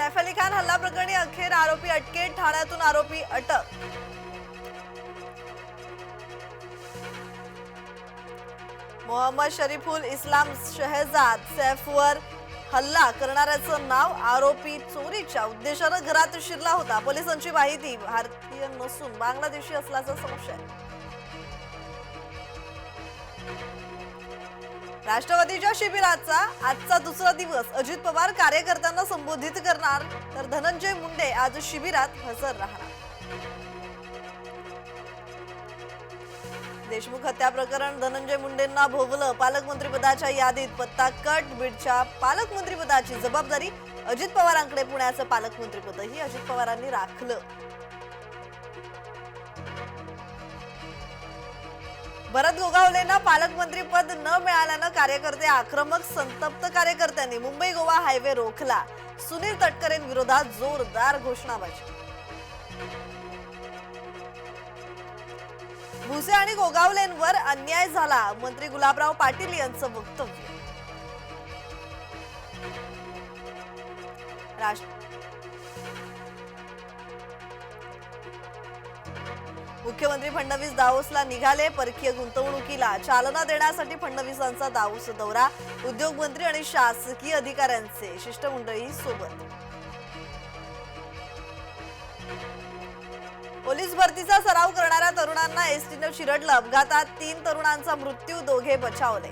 सैफ अली खान हल्ला प्रकरणी अखेर आरोपी अटकेत, ठाण्यातून आरोपी अटक। मोहम्मद शरीफुल इस्लाम शहजाद सैफवर हल्ला करणाऱ्याचं नाव, आरोपी चोरीच्या उद्देशानं घरात शिरला होता। पोलिसांची माहिती, भारतीय नसून बांगलादेशी असल्याचा संशय। राष्ट्रवादीच्या शिबिराचा आजचा दुसरा दिवस, अजित पवार कार्यकर्त्यांना संबोधित करणार, तर धनंजय मुंडे आज शिबिरात हजर राहणार। देशमुख हत्या प्रकरण, धनंजय मुंडेंना भोवलं, पालकमंत्रीपदाच्या यादीत पत्ता कट, बीडच्या पालकमंत्रीपदाची जबाबदारी अजित पवारांकडे, पुण्याचं पालकमंत्रीपदही अजित पवारांनी राखलं। भरत गोगावलेंना पालकमंत्रीपद न मिळाल्यानं कार्यकर्ते आक्रमक, संतप्त कार्यकर्त्यांनी मुंबई गोवा हायवे रोखला, सुनील तटकरेंविरोधात जोरदार घोषणाबाजी। भुसे आणि गोगावलेंवर अन्याय झाला, मंत्री गुलाबराव पाटील यांचं वक्तव्य। मुख्यमंत्री फडणवीस दावोसला निघाले, परकीय गुंतवणुकीला चालना देण्यासाठी फडणवीसांचा दावोस दौरा, उद्योग मंत्री आणि शासकीय अधिकाऱ्यांचे शिष्टमंडळी सोबत। पोलीस भरतीचा सराव करणाऱ्या तरुणांना एसटीनं चिरडलं, अपघातात 3 तरुणांचा मृत्यू, दोघे बचावले।